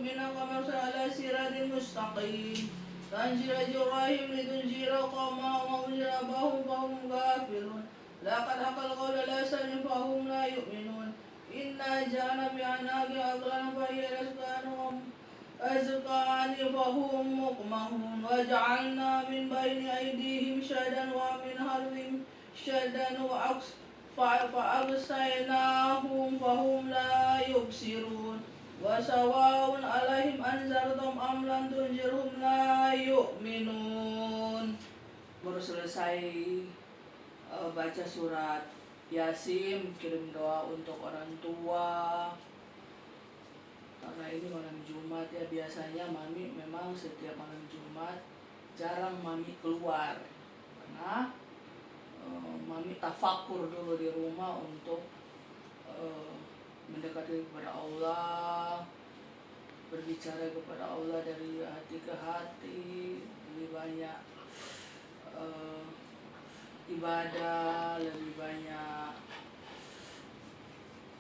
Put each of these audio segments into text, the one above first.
لنؤمن كما أرسل على صراط مستقيم تنزيل إبراهيم لتنذر قوما وما أنذر آباؤهم فهم غافلون لقد حق القول على أكثرهم فهم لا يؤمنون إنا جعلنا بأعناق أغلالا فهي أذقان فهم مقمحون وجعلنا من بين أيديهم شهدا ومن خلفهم شهدا فأغشيناهم فهم لا يبصرون وسواء عليهم أنذرتهم أم لم تنذرهم لا يؤمنون. Baru selesai baca surat Yasin, kirim doa untuk orang tua. Karena ini malam Jumat ya, biasanya Mami memang setiap malam Jumat jarang Mami keluar karena Mami tafakur dulu di rumah untuk mendekati kepada Allah, berbicara kepada Allah dari hati ke hati, lebih banyak ibadah, lebih banyak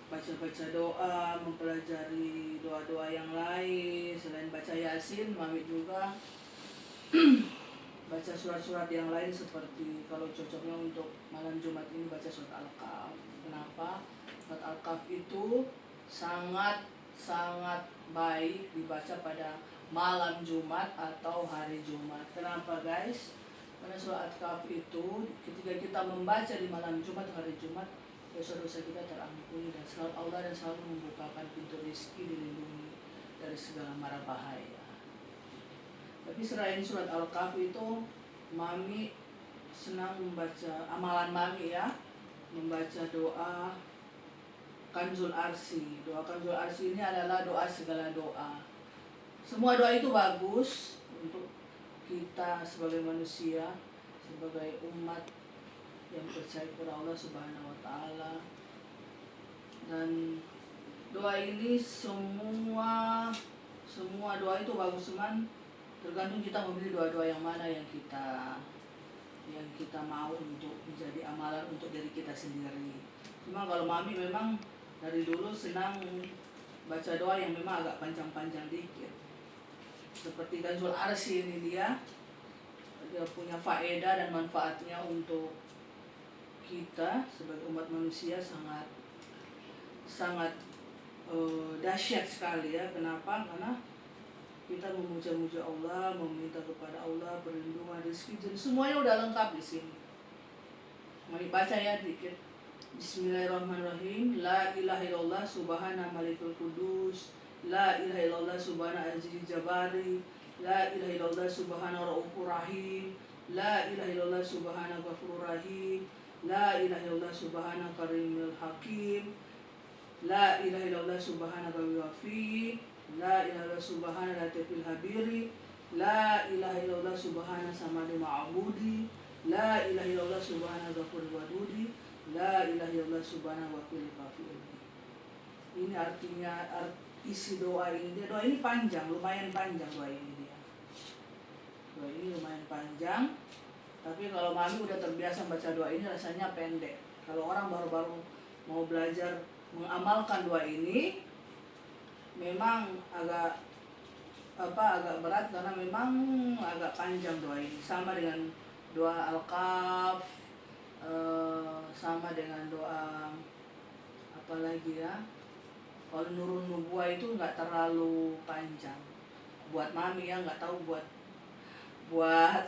baca-baca doa, mempelajari doa-doa yang lain. Selain baca Yasin, Mami juga baca surat-surat yang lain seperti kalau cocoknya untuk malam Jumat ini baca surat Al-Kahf. Kenapa? Surat Al-Kahf itu sangat baik dibaca pada malam Jumat atau hari Jumat. Kenapa guys? Karena surat Al-Kahf itu ketika kita membaca di malam Jumat, hari Jumat, dosa-dosa kita terampuni dan selalu Allah dan selalu membukakan pintu rezeki, dilindungi dari segala mara bahaya. Tapi selain surat Al-Kahf itu, Mami senang membaca amalan Mami ya, membaca doa Kanzul Arsi. Doa Kanzul Arsi ini adalah doa segala doa. Semua doa itu bagus untuk kita sebagai manusia, sebagai umat yang percaya kepada Allah Subhanahu wa Ta'ala. Dan doa ini semua doa itu bagus, cuman tergantung kita memilih doa-doa yang mana yang kita mau untuk menjadi amalan untuk diri kita sendiri. Cuma kalau Mami memang dari dulu senang baca doa yang memang agak panjang-panjang dikit. Seperti Kanzul Arsy ini dia punya faedah dan manfaatnya untuk kita sebagai umat manusia sangat dahsyat sekali ya. Kenapa? Karena kita memuja-muja Allah, meminta kepada Allah perlindungan, rezeki, dan semuanya udah lengkap di sini. Mari baca ya dikit. Bismillahirrahmanirrahim. La ilaha illallah subhana malikul kudus. La ilaha illallah subhana aziz jabari. La ilaha illallah subhana raufur rahim. La ilaha illallah subhana ghafurur rahim. La ilaha illallah subhana karimul hakim. La ilaha illallah subhana wafi. La ilaha illallah subhana latifil habiri. La ilaha illallah subhana samadi ma'budi. La ilaha illallah subhana ghafurul wadudi. La ilaha illallah subhana wakil kafir. Ini artinya isi doa ini. Doa ini panjang, lumayan panjang doa ini dia. Doa ini lumayan panjang. Tapi kalau Mami udah terbiasa baca doa ini rasanya pendek. Kalau orang baru-baru mau belajar mengamalkan doa ini, memang agak berat karena memang agak panjang doa ini. Sama dengan doa Al-Kahf, sama dengan doa apa lagi ya? Kalau Nurun Nubuwah itu nggak terlalu panjang. Buat Mami ya, nggak tahu buat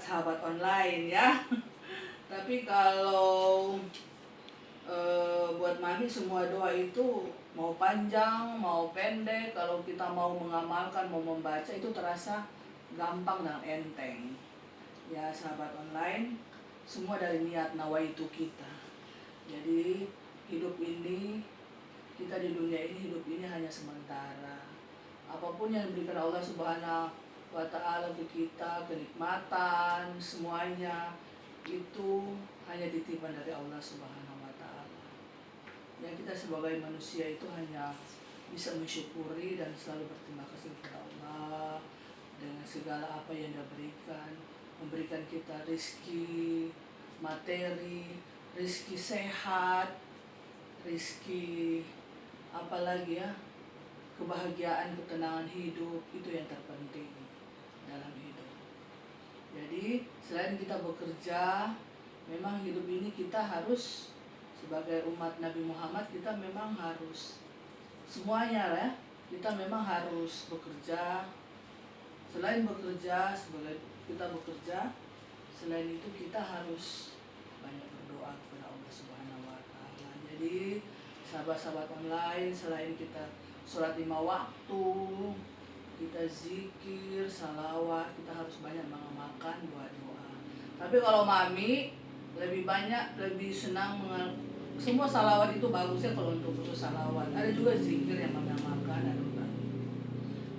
sahabat online ya. Tapi kalau buat Mami semua doa itu mau panjang mau pendek, kalau kita mau mengamalkan, mau membaca itu terasa gampang dan enteng. Ya sahabat online, semua dari niat nawaitu kita. Jadi hidup ini, kita di dunia ini, hidup ini hanya sementara. Apapun yang diberikan Allah Subhanahu wa Ta'ala untuk kita, kenikmatan, semuanya itu hanya titipan dari Allah Subhanahu wa Ta'ala. Yang kita sebagai manusia itu hanya bisa mensyukuri dan selalu berterima kasih kepada Allah dengan segala apa yang Dia berikan. Memberikan kita rezeki materi, rezeki sehat, rezeki apalagi ya, kebahagiaan, ketenangan hidup itu yang terpenting dalam hidup. Jadi selain kita bekerja, memang hidup ini kita harus sebagai umat Nabi Muhammad, kita memang harus semuanya ya, kita memang harus bekerja. Selain bekerja, sebagai kita bekerja, selain itu kita harus banyak berdoa kepada Allah Subhanahu wa Ta'ala. Jadi sahabat-sahabat online, selain kita sholat 5 waktu, kita zikir, salawat, kita harus banyak mengamalkan doa-doa. Tapi kalau mami lebih banyak, lebih senang semua salawat itu bagusnya kalau untuk khusus salawat. Ada juga zikir yang mami amalkan,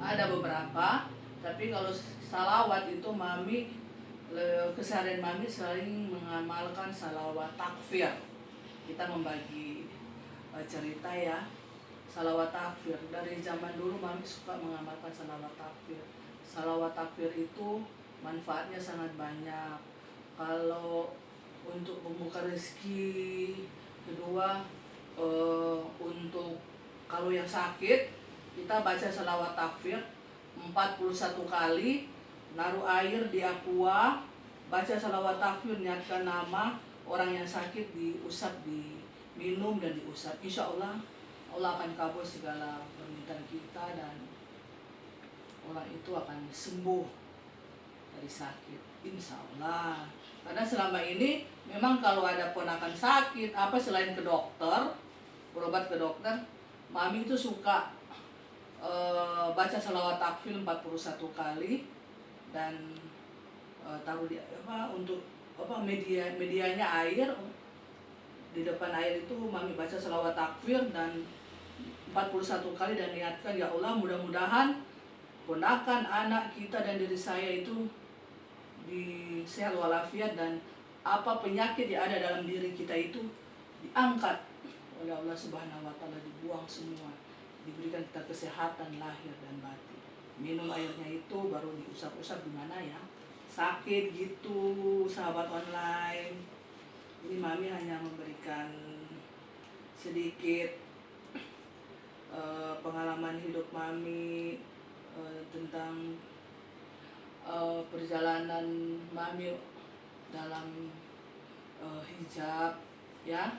ada beberapa. Tapi kalau salawat itu mami, keseharian mami sering mengamalkan salawat takfir. Kita membagi cerita ya, salawat takfir. Dari zaman dulu mami suka mengamalkan salawat takfir. Salawat takfir itu manfaatnya sangat banyak. Kalau untuk membuka rezeki, kedua untuk kalau yang sakit, kita baca salawat takfir 41 kali, naruh air di aqua, baca salawat takfir, niatkan nama orang yang sakit, diusap, diminum dan diusap. Insya Allah Allah akan kabul segala permintaan kita dan orang itu akan sembuh dari sakit, insya Allah. Karena selama ini memang kalau ada ponakan sakit apa, selain ke dokter, berobat ke dokter, mami itu suka baca salawat takfir 41 kali dan taruh di untuk medianya air. Di depan air itu mami baca salawat takfir dan 41 kali dan niatkan, ya Allah, mudah-mudahan ponakan, anak kita dan diri saya itu sehat walafiat, dan apa penyakit yang ada dalam diri kita itu diangkat oleh Allah Subhanahu wa Ta'ala, dibuang semua, diberikan kita kesehatan lahir dan batin. Minum airnya itu baru diusap-usap di mana ya sakit gitu, sahabat online. Ini mami hanya memberikan sedikit pengalaman hidup mami tentang perjalanan mami dalam hijab ya.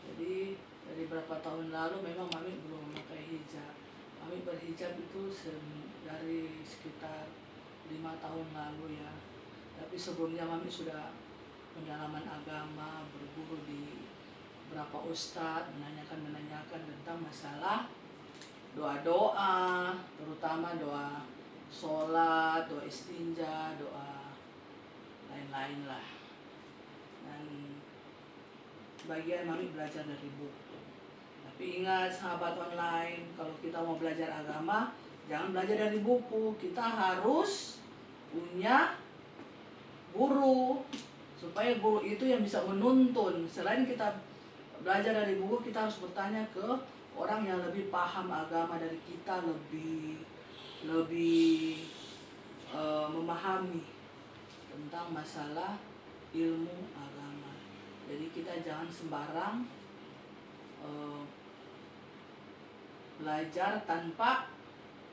Jadi dari berapa tahun lalu memang mami belum memakai hijab. Mami berhijab itu dari sekitar 5 tahun lalu ya. Tapi sebelumnya mami sudah pendalaman agama, berguru di beberapa ustadz, menanyakan tentang masalah doa-doa, terutama doa sholat, doa istinja, doa lain-lain lah. Dan bagian mami belajar dari buku. Tapi ingat sahabat online, kalau kita mau belajar agama, jangan belajar dari buku. Kita harus punya guru, supaya guru itu yang bisa menuntun. Selain kita belajar dari buku, kita harus bertanya ke orang yang lebih paham agama dari kita, lebih memahami tentang masalah ilmu agama. Jadi kita jangan sembarang belajar tanpa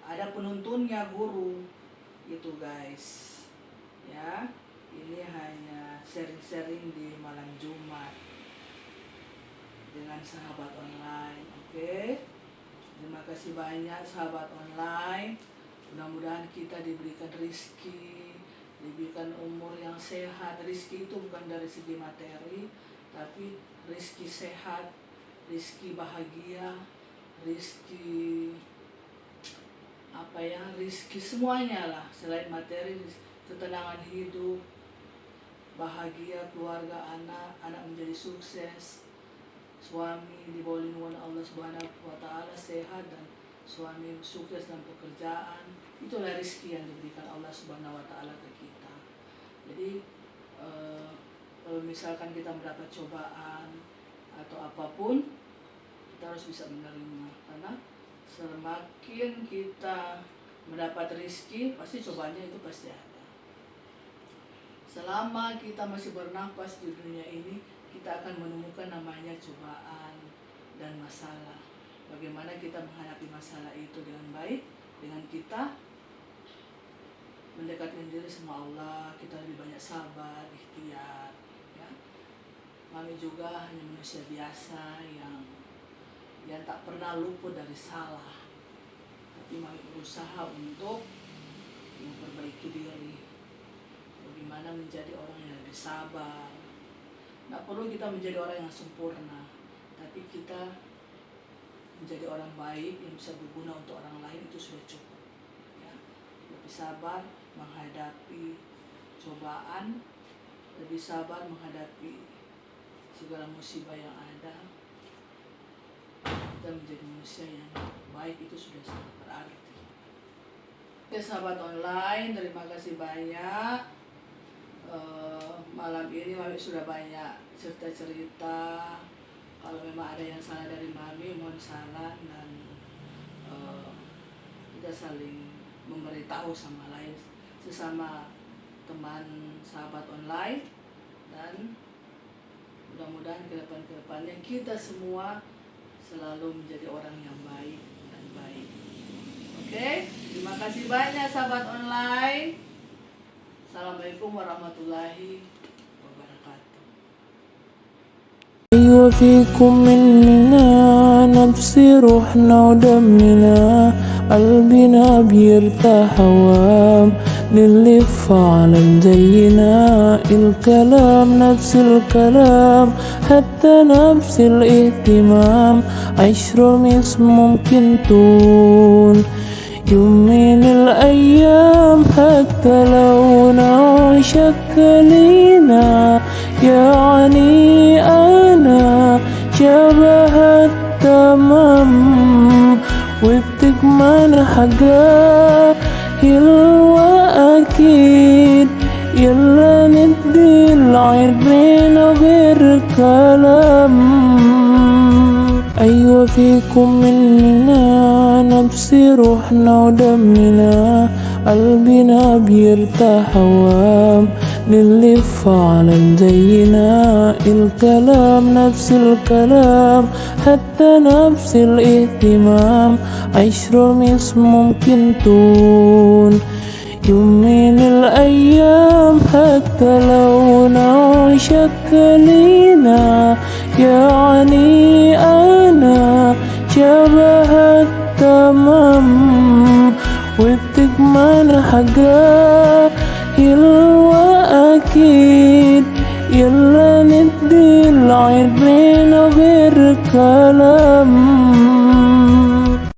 ada penuntunnya, guru gitu guys ya. Ini hanya sharing-sharing di malam Jumat dengan sahabat online. Oke, terima kasih banyak sahabat online. Mudah-mudahan kita diberikan rizki, diberikan umur yang sehat. Rizki itu bukan dari segi materi, tapi rizki sehat, rizki bahagia, rizki rizki semuanya lah. Selain materi, ketenangan hidup, bahagia keluarga, anak menjadi sukses, suami di bawah lindungan Allah Subhanahu wa Ta'ala sehat, dan suami sukses dalam pekerjaan. Itulah rezeki yang diberikan Allah Subhanahu wa Ta'ala ke kita. Jadi kalau misalkan kita mendapat cobaan atau apapun, kita harus bisa menerima, karena semakin kita mendapat rezeki, pasti cobaannya itu pasti ada. Selama kita masih bernafas di dunia ini, kita akan menemukan namanya cobaan dan masalah. bagaimana kita menghadapi masalah itu dengan baik, dengan kita mendekatkan diri sama Allah, kita lebih banyak sabar, ikhtiar, ya. Mami juga hanya manusia biasa yang tak pernah luput dari salah, tapi Mami berusaha untuk memperbaiki diri, bagaimana menjadi orang yang lebih sabar. Nggak perlu kita menjadi orang yang sempurna, tapi kita menjadi orang baik yang bisa berguna untuk orang lain, itu sudah cukup, ya. Lebih sabar menghadapi cobaan, lebih sabar menghadapi segala musibah yang ada. Kita menjadi manusia yang baik, itu sudah sangat berarti. Oke sahabat online, terima kasih banyak. Malam ini Mami sudah banyak cerita-cerita. Kalau memang ada yang salah dari Mami, mohon saran, dan kita saling memberitahu sama lain, sesama teman sahabat online, dan mudah-mudahan ke depannya kita semua selalu menjadi orang yang baik dan baik. Oke, terima kasih banyak sahabat online. Assalamualaikum warahmatullahi wabarakatuh. وفيكم مننا نفسي روحنا ودمنا قلبنا بيرتاح هوام للي فعلا زينا الكلام نفس الكلام حتى نفس الاهتمام عشر مش ممكن تون يوم من الأيام حتى لو نعشق لينا يعني أنا شبه التمام وبتكمن حاجة حلوة أكيد يلا ندي العين غير كلام أيوة فيكم مننا نفسي روحنا ودمنا قلبنا بيرتاح هوام للي فعلا زينا الكلام نفس الكلام حتى نفس الاهتمام عشر مش ممكن تون يوم من الأيام حتى لو نعشق لينا يعني أنا شبه التمام وبتكمن حاجة حلوة أكيد يلا ندي العين غير كلام